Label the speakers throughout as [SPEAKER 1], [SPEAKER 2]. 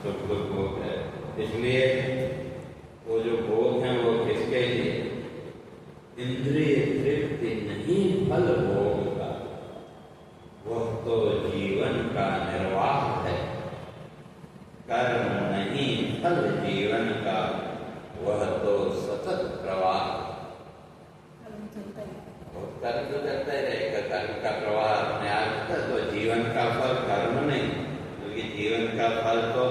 [SPEAKER 1] सुख दुख भोग है। इसलिए वो जो भोग हैं वो किसके लिए? इंद्रिय तृप्ति नहीं फल भोग का, वह तो जीवन का निर्वाह है। कर्म नहीं फल जीवन का, वह तो सतत प्रवाह। कर्म तो करता ही रहेगा, कर्म का प्रवाह अपने आप का। तो जीवन का फल कर्म नहीं, बल्कि जीवन का फल तो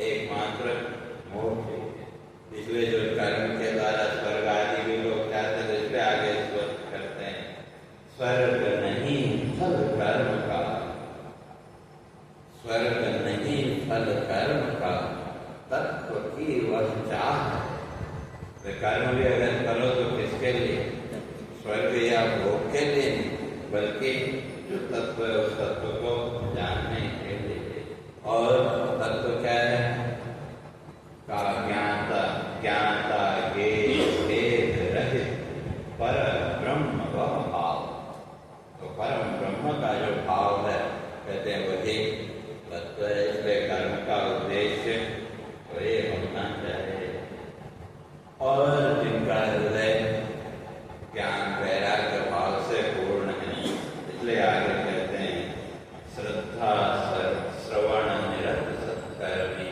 [SPEAKER 1] एकमात्र मोक्ष है। इसलिए जो कर्म के द्वारा स्वर्ग आदि भी लोग चाहते हैं, इसलिए आगे स्वर्ग करते हैं। स्वर्ग नहीं फल कर्म का, स्वर्ग नहीं फल कर्म का, तत्व की वह चाह है। कर्म भी अगर करो तो किसके लिए? स्वर्ग या भोग के लिए नहीं, बल्कि जो तत्व है उस तत्व को जानने के लिए। और तत्व क्या है? का ज्ञाता, ज्ञाता ज्ञेय भेद रहित पर ब्रह्म वह भाव। तो परम ब्रह्म का जो भाव है, कहते हैं वही तत्व है। इसलिए कर्म का उद्देश्य तो ये होना चाहिए। और जिनका हृदय ज्ञान वैराग्य भाव से पूर्ण है, इसलिए आगे कहते हैं श्रद्धा श्रवण निरत सत्कर्मी,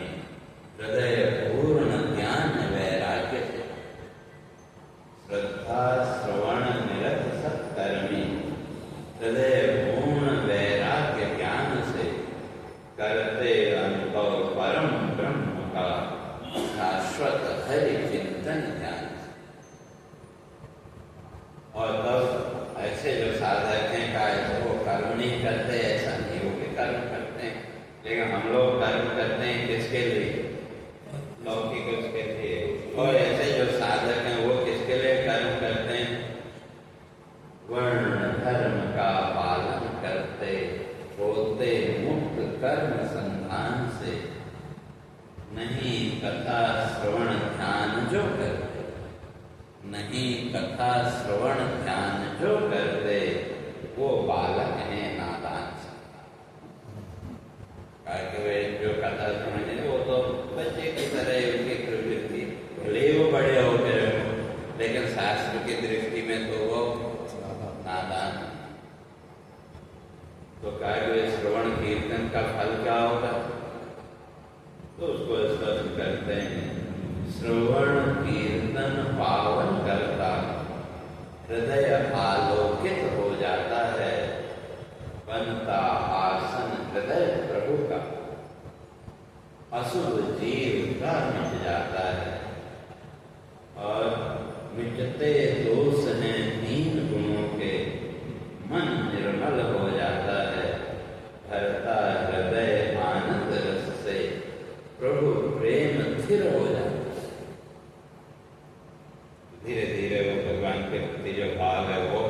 [SPEAKER 1] हृदय पूर्ण ज्ञान वैराग्य से। श्रद्धा श्रवण निरत सत्कर्मी, हृदय पूर्ण वैराग्य ज्ञान से करते अनुभव परम ब्रह्म का, शाश्वत हरि चिंतन ध्यान। और तब ऐसे जो साधक हैं का वो कर्म नहीं करते, ऐसा नहीं, वो भी कर्म करते हैं। लेकिन हम लोग कर्म करते हैं किसके लिए? लौकिक उसके लिए। और ऐसे जो साधक हैं वो किसके लिए कर्म करते हैं? वर्ण धर्म का पालन करते, होते मुक्त कर्म संधान से। नहीं कथा श्रवण ध्यान जो करते, नहीं कथा श्रवण ध्यान जो करते, वो बालक है नादान। वे जो कथा श्रवण वो तो बच्चे की तरह उनकी प्रवृत्ति, भले वो बड़े होकर हो, लेकिन शास्त्र की दृष्टि में तो वो नादान। तो कार्य श्रवण कीर्तन का फल क्या होगा? तो उसको स्पष्ट करते हैं। श्रवण कीर्तन पावन करता, हृदय आलोकित हो जाता है, बनता आसन हृदय प्रभु का, अशुभ जीव का मिट जाता है। और मिटते दोष हैं 3 गुणों के, मन निर्मल हो जाता है, भरता हृदय आनंद रस से, प्रभु प्रेम स्थिर हो जाता है। धीरे धीरे वो भगवान के प्रति जो भाव है वो,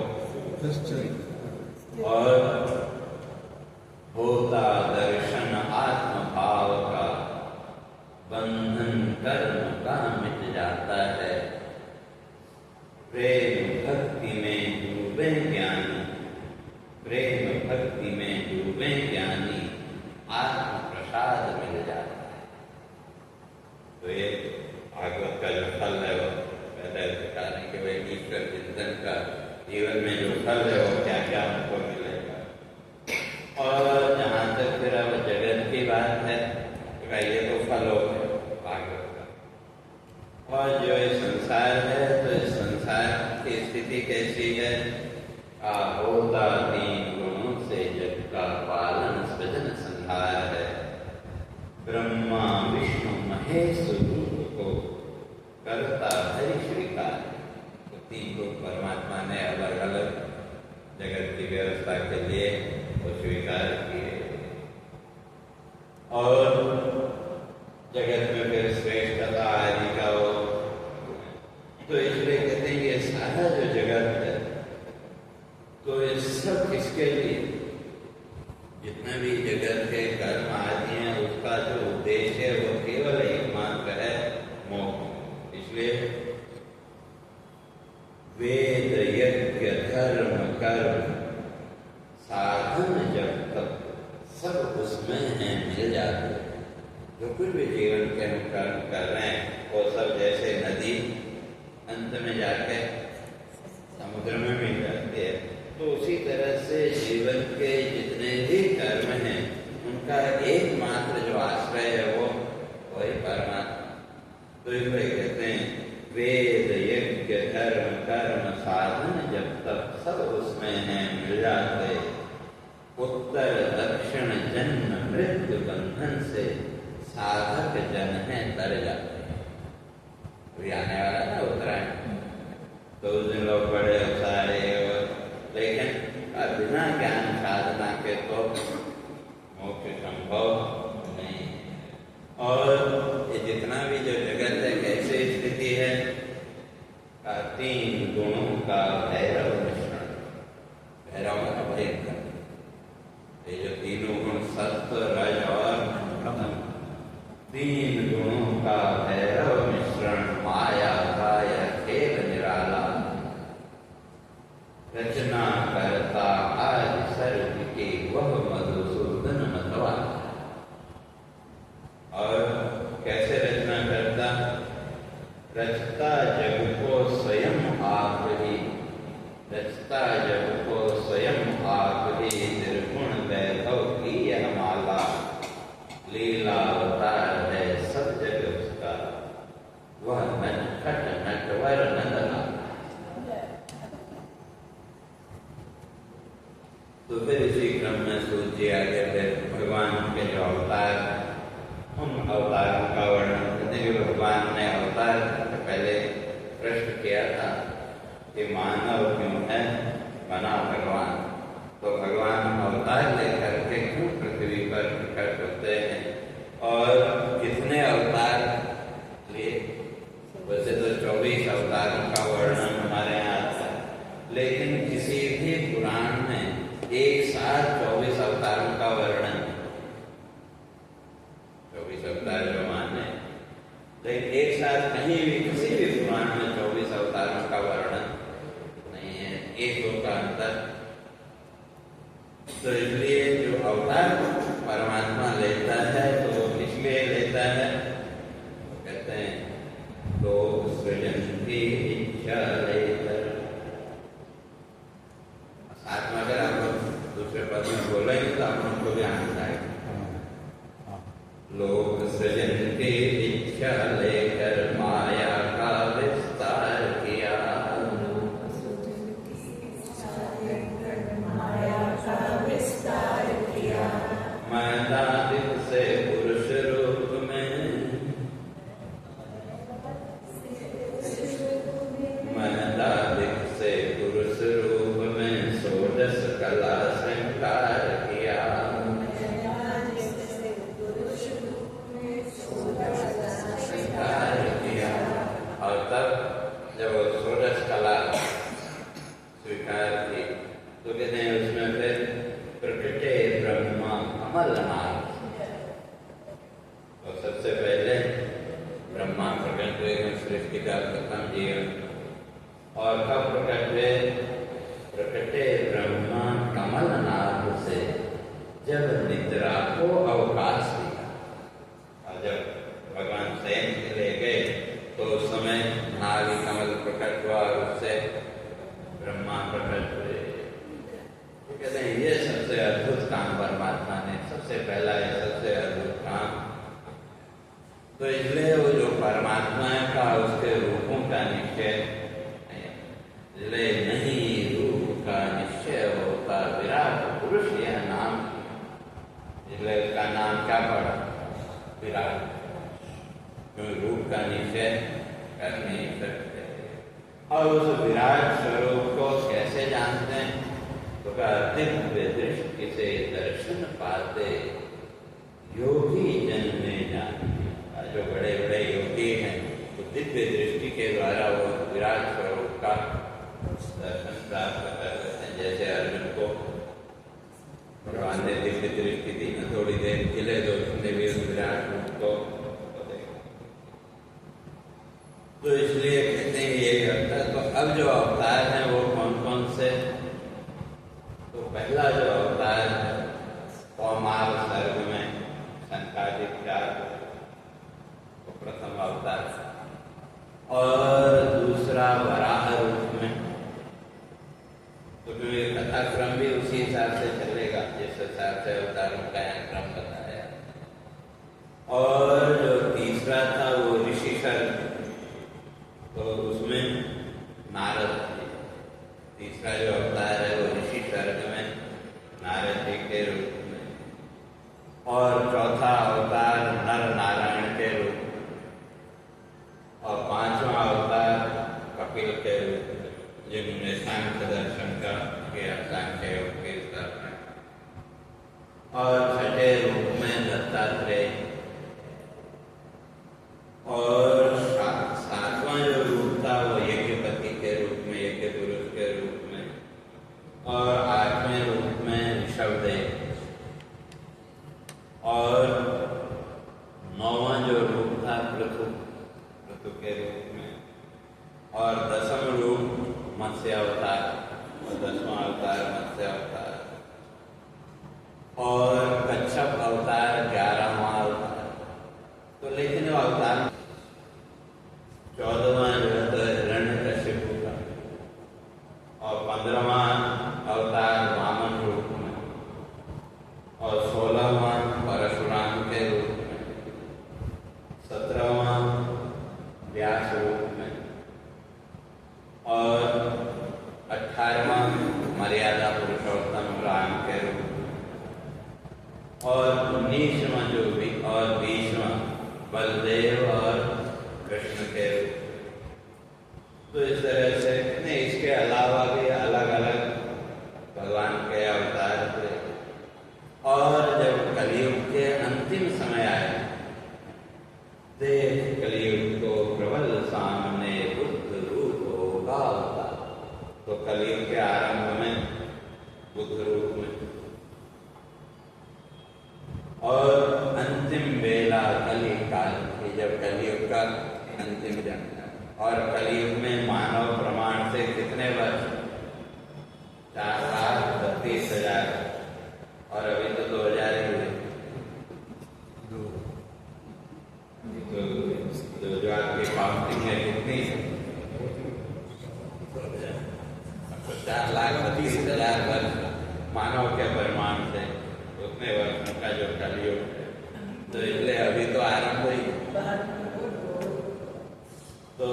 [SPEAKER 1] और होता दर्शन आत्म भाव का, बंधन कर्म का मिट जाता है। प्रेम भक्ति में डूबे ज्ञानी, प्रेम भक्ति में डूबे ज्ञानी, आत्म प्रसाद मिल जाता है। तो ये भागवत का जो फल है वो पहले बताने के वे ईश्वर चिंतन का जीवन में जो फल है वो क्या क्या हमको मिलेगा। और जहाँ तक फिर अब जगत की बात है, तो ये तो फल हो गया भागवत का। और जो ये संसार है, तो इस संसार की स्थिति कैसी है? होता 3 गुणों से जग का पालन सृजन संहार है। ब्रह्मा विष्णु महेश को करता हरि श्रीकार। तो 3 लोग परमात्मा ने अलग अलग जगत की व्यवस्था के लिए वो स्वीकार किए। और जगत में फिर श्रेष्ठता आदि का वो, तो इसलिए कहते हैं ये सारा जो जगत है, तो ये सब किसके लिए? जितने भी जगत के कर्म आदि हैं, उसका जो उद्देश्य है वो केवल एकमात्र है, मोक्ष। इसलिए वेद यज्ञ धर्म कर्म साधन जब तक सब उसमें है, मिल जाते हैं। जो कुछ भी जीवन के हम कर्म कर रहे हैं वो सब जैसे नदी अंत में जाके समुद्र में मिल जाती है, तो उसी तरह से जीवन के जितने भी कर्म हैं उनका एकमात्र जो आश्रय है वो वही परमात्मा। तो इसलिए कहते हैं वेद यज्ञ धर्म कर्म साधन जब तक सब उसमें हैं मिल जाते, उत्तर दक्षिण जन्म मृत्यु बंधन से साधक जन है तर जाते हैं। अभी आने वाला ना उत्तरायण, तो उस दिन लोग बड़े सारे, लेकिन बिना ज्ञान साधना के तो मोक्ष संभव नहीं। और ये जितना भी जो जगत है कैसे स्थिति है, का 3 गुणों का भैरव मिश्रण। भैरव का भयंकर, ये जो तीनों गुण सत्व रज और तम, 3 गुणों का भैरव मिश्रण, माया का यह खेल निराला, रचना करता आज सर्व की वह मधुसूदन मतवाला। और कैसे रचना करता? रचता जग को स्वयं आप ही, रचता जग को स्वयं आप ही, निर्गुण वैभव की यह माला, लीला अवतार है सब जग उसका, वह नटखट नटवर नंदना। तो फिर इसी क्रम में सूची आगे फिर भगवान के जो अवतार, उन अवतारों का वर्णन करते हैं। भगवान ने अवतार से पहले प्रश्न किया था कि मानव क्यों है बना भगवान, तो भगवान अवतार लेकर के क्यों पृथ्वी पर प्रकट होते हैं और कितने अवतार लिए। वैसे तो 24 अवतारों का वर्णन हमारे यहाँ आता है, लेकिन किसी भी पुराण में एक साथ 24 अवतारों का वर्णन, 24 अवतार जो माने, लेकिन एक साथ कहीं भी किसी भी पुराण में 24 अवतारों का वर्णन नहीं है, एक दो का अंतर। तो इसलिए जो अवतार परमात्मा लेता है तो वो इसलिए लेता है, कहते हैं लोक सृजन की इच्छा लेकर। साथ में अगर आप दूसरे पद में बोलेंगे तो आप लोगों को भी आनंद आएगा। लोक सृजन की इच्छा लेकर माया का विस्तार किया, मैदानिक से पुरुष रूप में, मैदानिक से पुरुष रूप में षोडश कला श्रृंगार किया। और तब जब वो षोडश कला स्वीकार की तो कहते हैं उसमें फिर प्रकटे ब्रह्मा अमरनाथ। और सबसे पहले ब्रह्मा प्रकट हुए सृष्टि का प्रथम जीवन, और कब प्रकट हुए? प्रकटे ब्रह्मा कमलनाथ से जब निद्रा को अवकाश दिया। और जब भगवान शयन के लिए गए तो उस समय नाग कमल प्रकट हुआ और उससे ब्रह्मा प्रकट हुए। तो कहते हैं ये सबसे अद्भुत काम परमात्मा ने, सबसे पहला है सबसे अद्भुत काम। तो इसलिए वो जो परमात्मा का उसके रूपों का निश्चय इसलिए नहीं, रूप का निश्चय होता विराट पुरुष यह नाम, इसलिए उसका नाम क्या पड़ा? विराट। रूप का निश्चय कर नहीं सकते। और उस विराट स्वरूप को कैसे जानते हैं? तो दिव्य दृष्टि से दर्शन पाते योगी जन में जानते। जो बड़े बड़े योगी हैं तो दिव्य दृष्टि के द्वारा वो विराट स्वरूप का दर्शन प्राप्त कर लेते हैं। जैसे अर्जुन को भगवान ने दिव्य दृष्टि दी न, थोड़ी देर के लिए तो उसने भी उस विराट रूप को देखा। तो इसलिए कहते हैं ये करता। तो अब जो अवतार हैं वो कौन कौन से? तो पहला जो अवतार है कौमार सर्ग में शंकादित्य और दूसरा वराह रूप में। तो ये कथा क्रम भी उसी हिसाब से चलेगा जिस हिसाब से अवतारों का क्रम बताया। और जो तीसरा था वो ऋषि सर्ग, तो उसमें नारद थे। तीसरा जो अवतार है वो ऋषि सर्ग में नारद जी के रूप में, और चौथा अवतार नर नारायण के रूप में, और पांचवा अवतार कपिल के रूप में, जिन्होंने सांख्य दर्शन का किया, सांख्य योग के स्तर में। और छठे रूप में दत्तात्रेय, और सातवां जो रूप था वो यज्ञपति के रूप में, यज्ञ पुरुष के रूप में, और आठवें रूप में ऋषभदेव, और नौवां जो रूप था पृथु के रूप में, और दसम रूप मत्स्य अवतार, और 10वां अवतार मत्स्य अवतार, और कच्छप अवतार 11वां अवतार। तो लेकिन वो अवतार 14वां जो है हिरण्यकशिपु का, और 15वां अवतार वामन रूप में, और 16वां परशुराम के रूप में, 17वां व्यास रूप में, और 18वां मर्यादा पुरुषोत्तम राम के रूप में, और 19वां जो भी, और 20वां बलदेव और कृष्ण के रूप। तो इस तरह से नहीं, इसके अलावा भी अलग अलग भगवान के अवतार थे। और जब कलयुग के अंतिम समय आए, देख कलयुग को प्रबल सामने बुद्ध रूप होगा अवतार। तो कलयुग के आरंभ में बुद्ध रूप में, और अंतिम बेला कली काल की, जब कलयुग का अंतिम जन्म। और कलयुग में मानव प्रमाण से कितने वर्ष? 4,32,000, और अभी तो 2000 ही हुए। तो जो आपकी काउंटिंग है कितनी है? 4,32,000 वर्ष मानव के परिमाण से, उतने वर्षों का जो कलयुग है। तो इसलिए अभी तो आरंभ ही। तो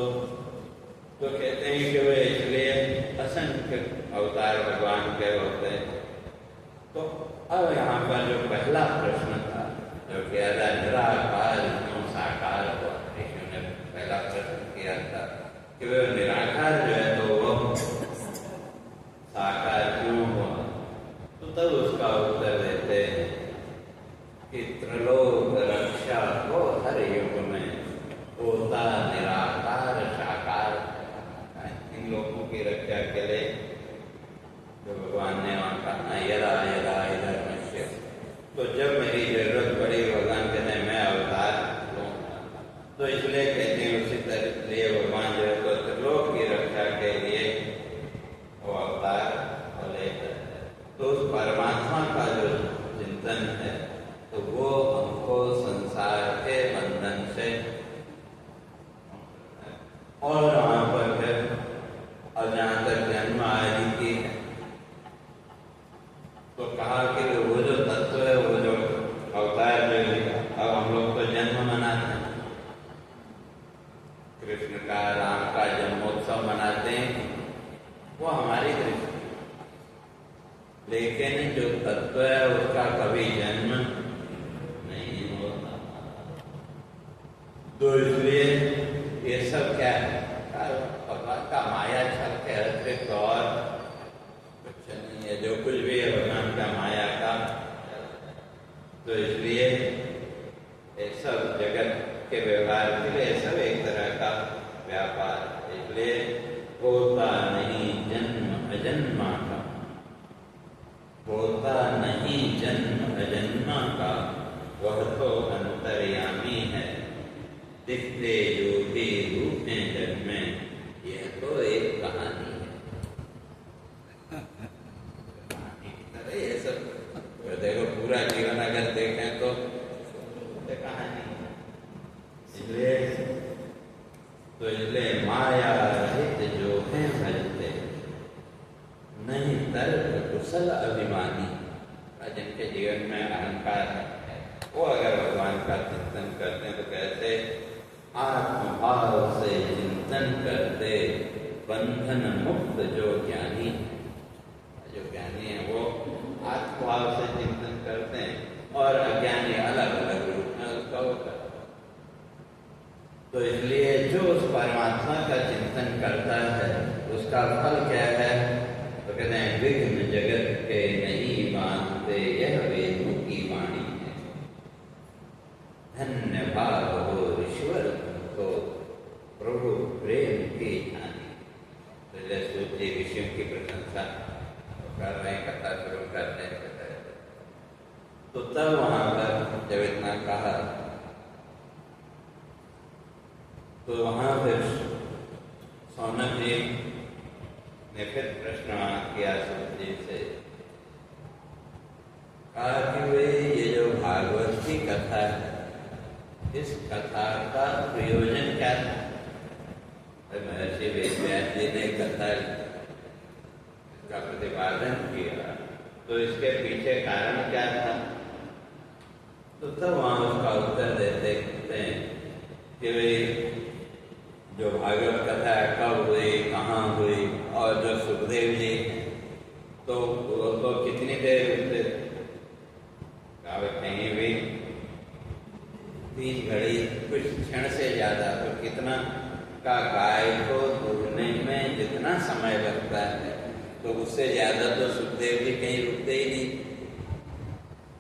[SPEAKER 1] कहते हैं कि वे इसलिए असंख्य अवतार भगवान के होते हैं। तो अब यहाँ पर जो पहला प्रश्न था, जो किया था, निराकार क्यों साकार हुआ, ऋषि ने पहला प्रश्न किया था कि वे निराकार जो है तो वो साकार क्यों हुआ। तो तब उसका उत्तर देते हैं कि त्रिलोक रक्षा को हर युग में होता निराकार साकार। इन लोगों की रक्षा के लिए जो भगवान ने वहाँ कहा, यदा यदा धर्मस्य, तो जब मेरी जरूरत पड़ी भगवान कहते मैं अवतार लूँ। तो इसलिए कहते हैं उसी तरह भगवान जो है तो त्रिलोक की रक्षा के लिए वो अवतार लेकर। तो उस परमात्मा का जो चिंतन है तो वो हमको संसार के बंधन से, और वहां पर फिर और जहां तक जन्म आदि की है तो कहा कि वो जो तत्व है, वो जो अवतार जो लिखा, अब हम लोग तो जन्म मनाते हैं, कृष्ण का राम का जन्मोत्सव मनाते हैं, वो हमारी दृष्टि, लेकिन जो तत्व है उसका कभी जन्म नहीं होता। तो इसलिए ये सब क्या है, भगवान का माया छल के अतिरिक्त और कुछ नहीं है। जो कुछ भी है भगवान का माया का। तो इसलिए ये सब जगत के व्यवहार के लिए सब एक तरह का व्यापार। इसलिए होता नहीं जन्म अजन्मा का, होता नहीं जन्म अजन्मा का, वह तो अंतर्यामी है, दिखते जो भी रूप में जन्मे, यह तो एक कहानी है। कहानी की तरह ये सब देखो, पूरा जीवन अगर देखें तो कहानी है। इसलिए चिंतन करते हैं तो कहते आत्मभाव से चिंतन करते बंधन मुक्त जो ज्ञानी है वो आत्मभाव से चिंतन करते हैं और अज्ञानी अलग अलग रूप में उसका होता है। तो इसलिए जो उस परमात्मा का चिंतन करता है उसका फल क्या है? तो कहते हैं विघ्न जगत के नहीं मानते यह वेदों की वाणी है। धन्य भाग हो ईश्वर तुमको प्रभु प्रेम के जाने। तो जैसे विषयों की प्रशंसा कर रहे हैं, कथा शुरू करते हैं। तो तब वहां पर जब इतना कहा तो वहां फिर सौनक जी ने फिर प्रश्न किया सूत जी से, कहा कि वे ये जो भागवत की कथा है इस कथा का प्रयोजन क्या था? महर्षि वेदव्यास जी ने कथा का प्रतिपादन किया तो इसके पीछे कारण क्या था? तो तब वहां उसका उत्तर देते हैं कि वे जो भागवत कथा है कब हुई, कहाँ हुई, और जो सुखदेव जी तो वो तो कितनी देर रुकते कहीं भी 30 घड़ी कुछ क्षण से ज्यादा तो कितना का गाय को दूधने में जितना समय लगता है तो उससे ज्यादा तो सुखदेव जी कहीं रुकते ही नहीं।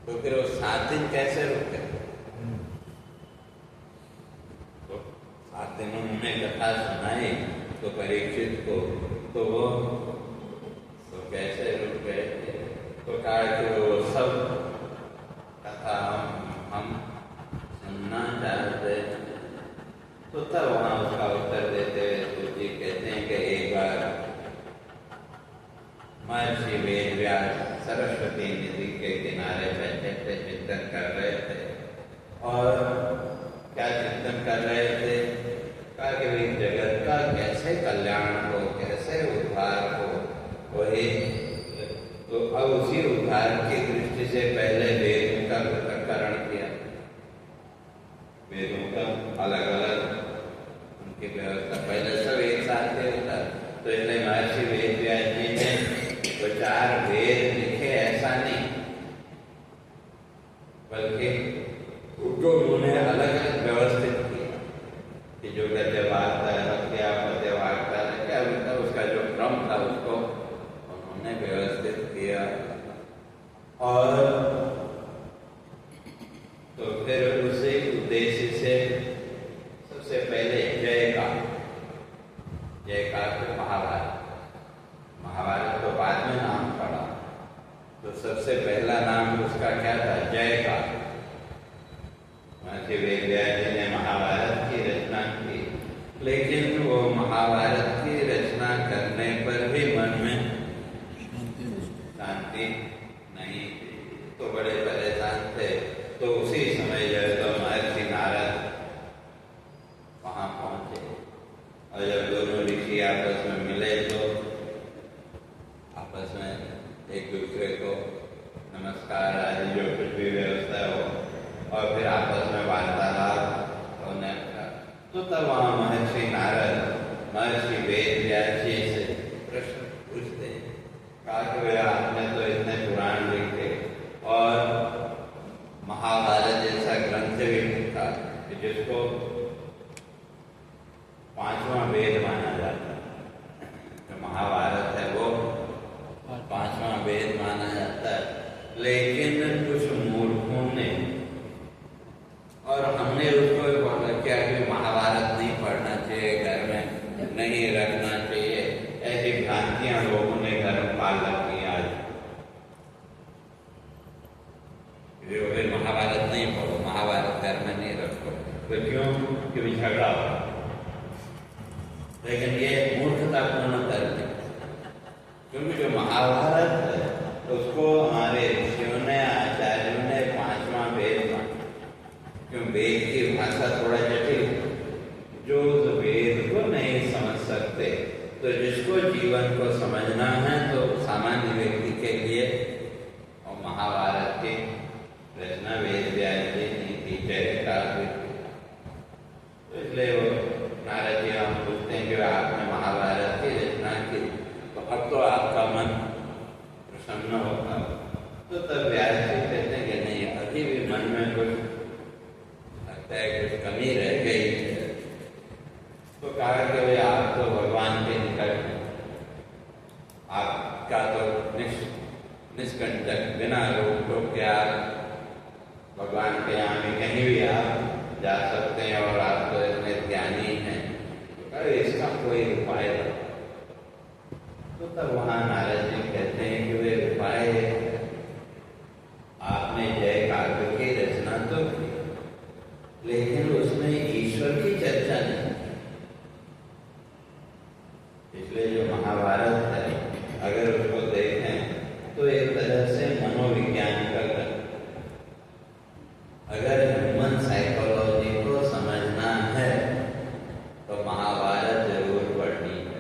[SPEAKER 1] तो फिर वो 7 दिन कैसे रुकते? तो 7 दिन उन्होंने कथा सुनाई तो परीक्षित को तो वो तो कैसे रुक गए? तो कहा कि वो सब कथा हम सुनना चाहते। तो तब वहां उसका उत्तर देते हुए सूत जी कहते हैं कि एक बार महर्षि वेदव्यास सरस्वती नदी के किनारे बैठे थे, चिंतन कर रहे थे। और क्या चिंतन कर रहे थे? कहा कि जगत का कैसे कल्याण हो, कैसे उद्धार हो, वही तो अब उसी उद्धार की दृष्टि से पहले वेदों का पृथक्करण किया। वेदों का अलग अलग उनकी व्यवस्था पहले सब एक साथ ही होता। तो इसलिए महर्षि वेदव्यास जी ने तो 4 वेद लिखे ऐसा नहीं, बल्कि उनको उन्होंने अलग अलग व्यवस्थित किया कि जो गद्य वार्ता क्या पद्य वार्ता क्या उसका जो क्रम था उसको उन्होंने व्यवस्थित किया। और तो फिर उसी उद्देश्य से सबसे पहले जयकार को महाभारत तो बाद में नाम पड़ा। तो सबसे पहला नाम उसका क्या था? जयकार। महर्षि वेदव्यास जी ने महाभारत की रचना की, लेकिन वो महाभारत की रचना करने पर भी मन में शांति नहीं थी, तो बड़े परेशान थे। तो उसी समय जो है तो महर्षि नारद वहां पहुंचे और जब दोनों ऋषि आपस में मिले तो आपस में एक दूसरे को नमस्कार आदि जो कुछ भी व्यवस्था हो और फिर आपस में वार्तालाप होने लगा। तो तब वहाँ महर्षि नारद महर्षि वेदव्यास जी से प्रश्न पूछते हैं, कहा कि आपने तो इतने पुराण लिखे और महाभारत जैसा ग्रंथ भी लिखा जिसको 5वां वेद माना जाता है। जो महाभारत है वो 5वां वेद माना जाता है, लेकिन कुछ मूर्खों ने और हमने उसको बोला क्या कि महाभारत नहीं पढ़ना चाहिए, घर में नहीं रखना चाहिए, ऐसी भ्रांतियां लोगों ने घर में पाल रखी। आज महाभारत नहीं पढ़ो, महाभारत घर में नहीं रखो, तो क्यों? क्यों झगड़ा हो। लेकिन ये मूर्खतापूर्ण तर्क है, क्योंकि जो महाभारत है उसको हमारे ऋषियों ने आचार्यों ने 5वां वेद माना। क्यों? वेद की भाषा थोड़ा जटिल, जो वेद को नहीं समझ सकते तो जिसको जीवन को समझना है तो सामान्य व्यक्ति के लिए और महाभारत की रचना वेदव्यास जी ने की। जयकार इसलिए वो नारद जी हम पूछते हैं कि आपने महाभारत की रचना की, तो अब तो आपका मन प्रसन्न होगा। तो तब व्यास जी कहते हैं कि नहीं, अभी भी मन में कुछ लगता है, कुछ कमी रह गई है। तो कहा कि भाई आप तो भगवान के निकट हैं, आपका तो निष्कंटक बिना रोक टोक के आप भगवान के यहाँ भी कहीं भी आप जा सकते हैं और आप तो इतने ज्ञानी हैं, तो इसका कोई उपाय है। तो तब वहाँ नारद जी कहते हैं कि वे उपाय आपने जय काव्य की रचना तो की, लेकिन उसमें ईश्वर की चर्चा नहीं। इसलिए जो महाभारत है, अगर उसको देखें तो एक तरह से मनोविज्ञान का ग्रंथ। अगर ह्यूमन साइकोलॉजी को समझना है तो महाभारत जरूर पढ़नी है।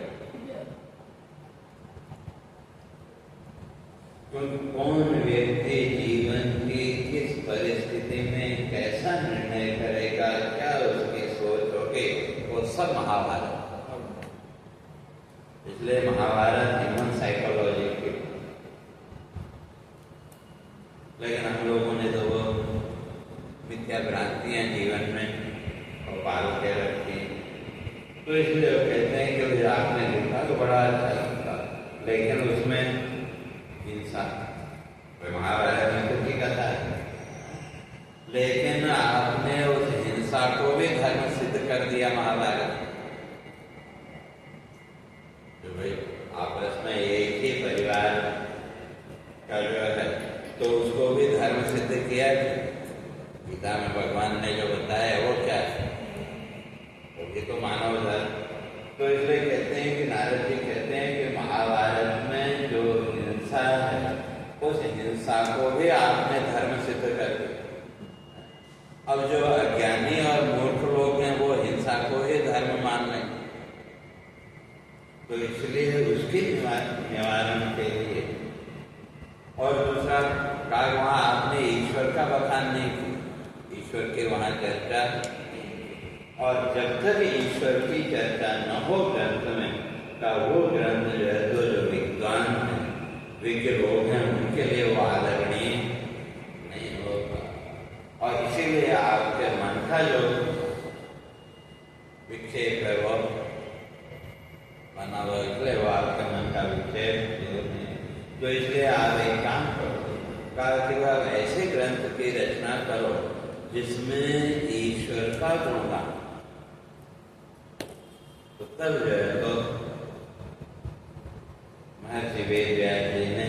[SPEAKER 1] कौन व्यक्ति जीवन की किस परिस्थिति में कैसा निर्णय करेगा, क्या उसकी सोच होगी, वो सब महाभारत। इसलिए महाभारत ह्यूमन साइकोलॉजी की। लेकिन हम लोगों ने तो वो मिथ्या भ्रांतियां जीवन में और पाल के रखी, तो इसलिए वो कहते हैं कि मुझे आपने लिखा तो बड़ा अच्छा लगता, लेकिन उसमें हिंसा, महाभारत में कुछ ही कथा है, लेकिन आपने उस हिंसा को भी धर्म सिद्ध कर दिया महाभारत। तो भाई आपस में एक ही परिवार का जो है, तो उसको भी धर्म सिद्ध किया। गीता में भगवान ने जो बताया वो क्या है, वो भी तो मानव धर्म। तो इसलिए कहते हैं कि नारद जी कहते हैं कि महाभारत में जो हिंसा है, उस हिंसा को भी आपने धर्म सिद्ध कर दिया। अब जो अज्ञानी और मूर्ख लोग हैं वो हिंसा को ही धर्म मान लेंगे। तो इसलिए उसके निवारण के लिए, और दूसरा कहा वहां आपने ईश्वर का बखान नहीं किया, ईश्वर की वहां चर्चा। और जब तक ईश्वर की चर्चा न हो ग्रंथ में, का वो ग्रंथ जो है तो जो विद्वान है, विज्ञ लोग हैं, उनके लिए वो आदरणीय नहीं होगा। और इसीलिए आपके मन का जो विक्षेप है वो बना हुआ, इसलिए वो आपके मन का विक्षेप नहीं। तो इसलिए आप एक काम करो, कहा कि आप ऐसे ग्रंथ की रचना करो जिसमें ईश्वर का गुणगान। तो तब जो है तो महर्षि वेदव्यास जी ने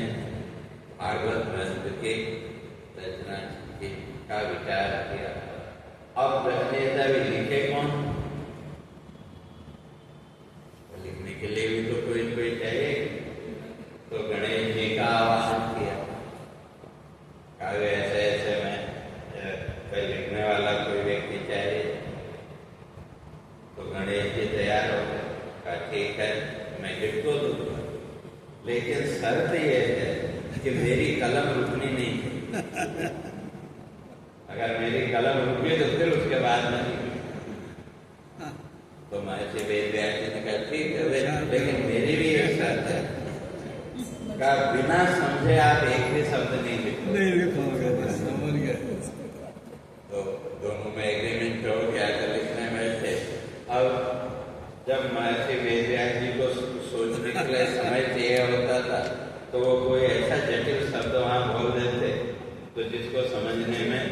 [SPEAKER 1] भागवत ग्रंथ की रचना का विचार किया। अब रचनेता भी लिखे कौन, लिखने के लिए भी तो कोई चाहिए। तो गणेश जी का आवाहन किया, कहा ऐसे ऐसे में कोई लिखने वाला कोई व्यक्ति चाहिए। तो गणेश जी तैयार हो गए, कहा ठीक है मैं लिख तो दूंगा, लेकिन शर्त यह है कि मेरी कलम रुकनी नहीं। अगर मेरी कलम रुकी तो फिर उसके बाद नहीं। तो महर्षि वेदव्यास जी ने कहा ठीक है, लेकिन मेरी भी एक शर्त है, का बिना समझे आप एक भी शब्द नहीं लिखोगे। तो दोनों में एग्रीमेंट हो गया, तो लिखने में थे। अब जब महर्षि वेदव्यास जी को सोचने के लिए समय चाहिए होता था, तो वो कोई ऐसा जटिल शब्द वहां बोल देते तो जिसको समझने में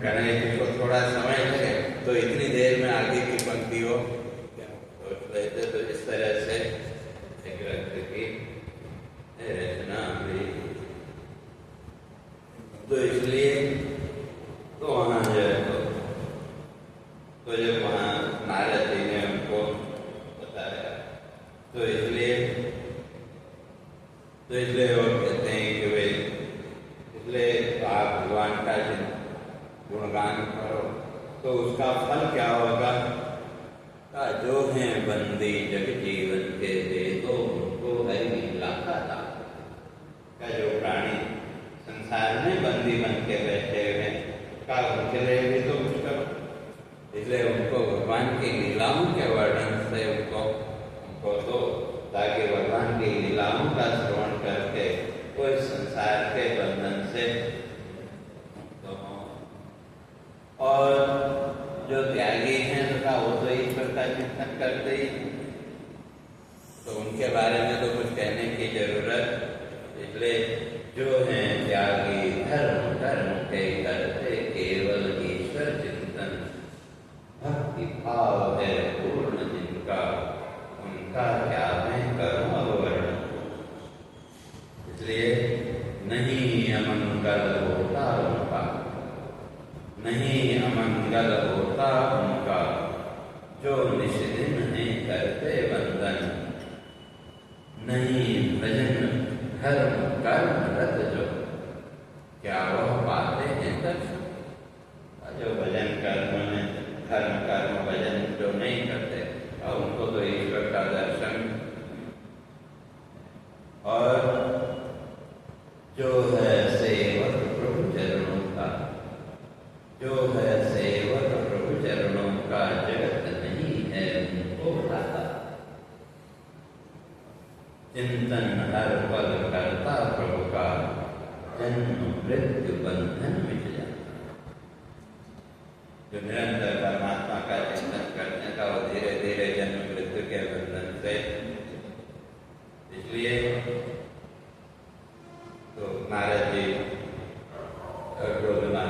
[SPEAKER 1] गणेश जी को थोड़ा समय लगे, तो इतनी देर में आगे की पंक्तियों सोच लेते। तो इस तरह से एक ग्रंथ की रचना हुई। तो इसलिए तो वहां जो है तो जब वहां नारद जी ने उनको बताया, तो इसलिए वो कहते हैं कि वे इसलिए आप भगवान का गुणगान करो, तो उसका फल क्या होगा। का जो है बंदी जग जीवन के दे दो उनको हरि लाखा था। का जो प्राणी संसार में बंदी बन के बैठे हुए का उनके लिए भी तो कुछ करो। इसलिए उनको भगवान चिंतन करते ही, तो उनके बारे में तो कुछ कहने की जरूरत, इसलिए जो है त्यागी धर्म कर्म के करते केवल ईश्वर चिंतन, भक्ति भाव है पूर्ण जिनका, उनका क्या मैं करूं अब वर्णन। इसलिए नहीं अमंगल होता उनका, नहीं अमंगल होता उनका, जो निष्दिन है करते वंदन, नहीं भजन धर्म कर्म रत जो, क्या वह पाते हैं दर्शन। जो भजन कर्म में धर्म कर्म भजन जो नहीं करते, और उनको तो ईश्वर का दर्शन। और जो है सेवक प्रभु चरणों का, जो है सेवक प्रभु चरणों का, जगत नहीं है उनको भाता, चिंतन हर पल करता प्रभु का, जन्म मृत्यु बंधन मिट जाता। जो निरंतर परमात्मा का चिंतन करने का, वो धीरे धीरे जन्म मृत्यु के बंधन से, इसलिए तो नारद जी बोलना,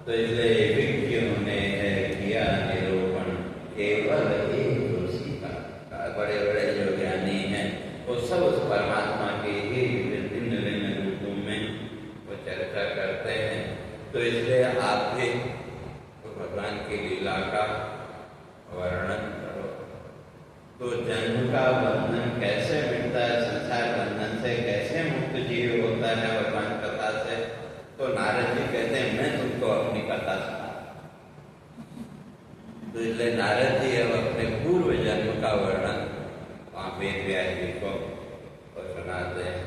[SPEAKER 1] तो इसलिए विज्ञों ने है किया निरूपण, केवल एक तुलसी का। बड़े बड़े जो ज्ञानी हैं वो सब उस परमात्मा के ही विभिन्न विभिन्न रूपों में वो चर्चा करते हैं। तो इसलिए आप भी तो भगवान की लीला का वर्णन करो। तो जन्म का बंधन कैसे मिटता है, संसार बंधन से कैसे मुक्त जीव होता है भगवान कथा से, तो नारद जी कहते हैं मैं तुमको अपनी कथा सुना। तो इसलिए नारद जी अब अपने पूर्व जन्म का वर्णन वहाँ वेद व्यास जी को सुनाते हैं।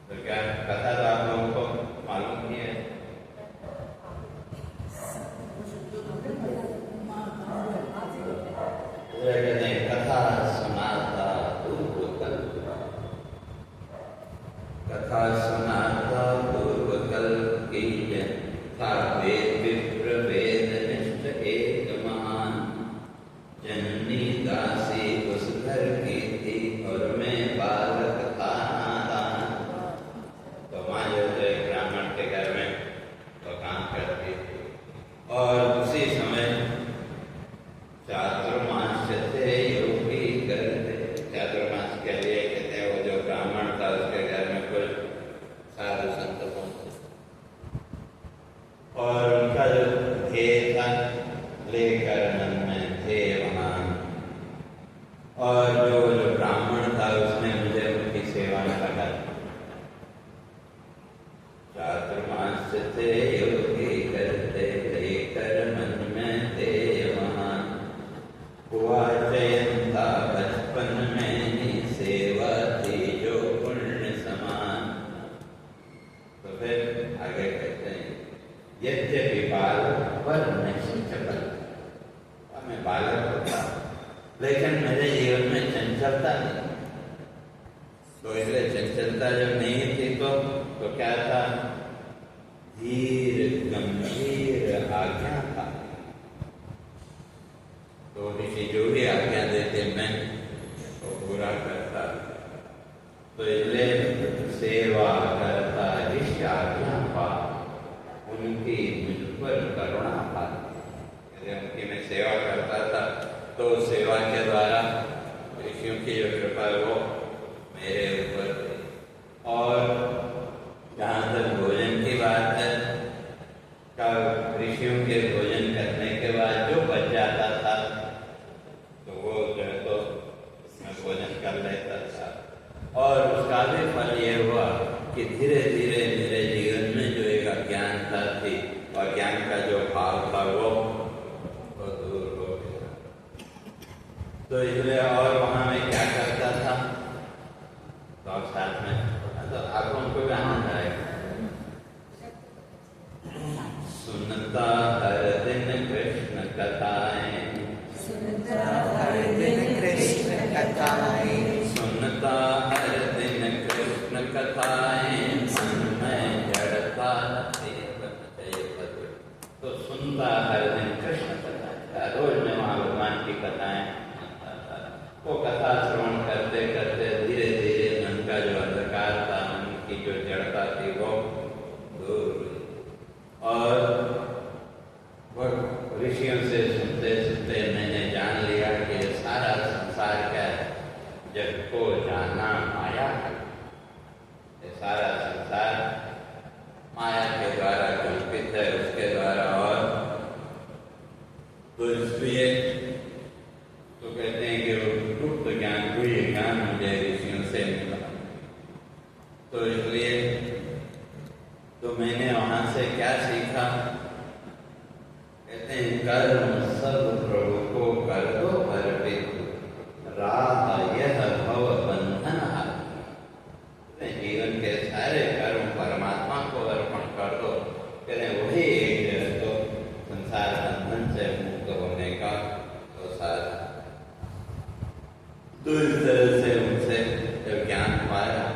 [SPEAKER 1] तो क्या कथा तो आप लोगों को मालूम ही है। कहते हैं कथा सुनाता पूर्व कल, कथा सुनाता पूर्व कल की था वेद विप्र वेद निष्ठ एक महान, जननी दासी उस घर की थी और मैं बालक था नादान। तो माँ जो ब्राह्मण के घर में तो काम करती थी, और उसी समय चातुर्मास से योगी करते। चातुर्मास के लिए कहते हैं वो जो ब्राह्मण था उसके घर में कुछ साधु संत पहुंचे, और उनका जो ध्येय था लेकर मन में थे वहां, और जो ब्राह्मण था उसने मुझे उनकी सेवा में लगा। चातुर्मास से योगी करते लेकर मन में थे वहां, हुआ चयन था बचपन में सेवा थी जो पुण्य समान। तो फिर आगे कहते हैं यद्यपि बालक पर नहीं चपल, मैं बालक होता लेकिन मेरे जीवन में चंचलता नहीं। तो इसलिए चंचलता जब नहीं थी तो क्या था, धीर गंभीर आज्ञा था। तो ऋषि जो भी आज्ञा देते मैं तो पूरा करता। तो इसलिए सेवा करता ऋषि आज्ञा पा, उनकी मुझ पर करुणा पा। उनकी मैं सेवा करता था, तो सेवा के द्वारा ऋषियों की जो कृपा है वो मेरे ऊपर थी। और जहाँ तक भोजन की बात है, ऋषियों के भोजन करने के बाद जो बच जाता था तो वो जो है तो मैं भोजन कर लेता था। और उसका भी फल ये हुआ कि धीरे धीरे मेरे जीवन में जो एक अज्ञानता थी, अज्ञान का जो भाव था वो दूर हो गया। तो इसलिए और वहाँ मैं क्या करता था, तो आप साथ में तो आप उनको कहाँ जाएगा। सुनता हर दिन कृष्ण कथाएं,
[SPEAKER 2] सुनता हर दिन कृष्ण कथाएं,
[SPEAKER 1] सुनता हर दिन कृष्ण कथाएं, मन में जड़ता तो सुनता हर दिन कृष्ण कथाएं। रोज मैं वहाँ भगवान की कथाएं तो इसलिए तो कहते हैं कि वो गुप्त ज्ञान, कोई ज्ञान मुझे ऋषियों से मिला। तो इसलिए तो मैंने वहां से क्या सीखा? कहते हैं कर्म सब प्रभु को कर दो अर्पित, राह यह भव बंधन हाथ। जीवन के सारे कर्म परमात्मा को अर्पण कर दो, कहते वही एक तो संसार बंधन से मुक्त होने का तो सारा। तो इस तरह से उनसे जब ज्ञान पाया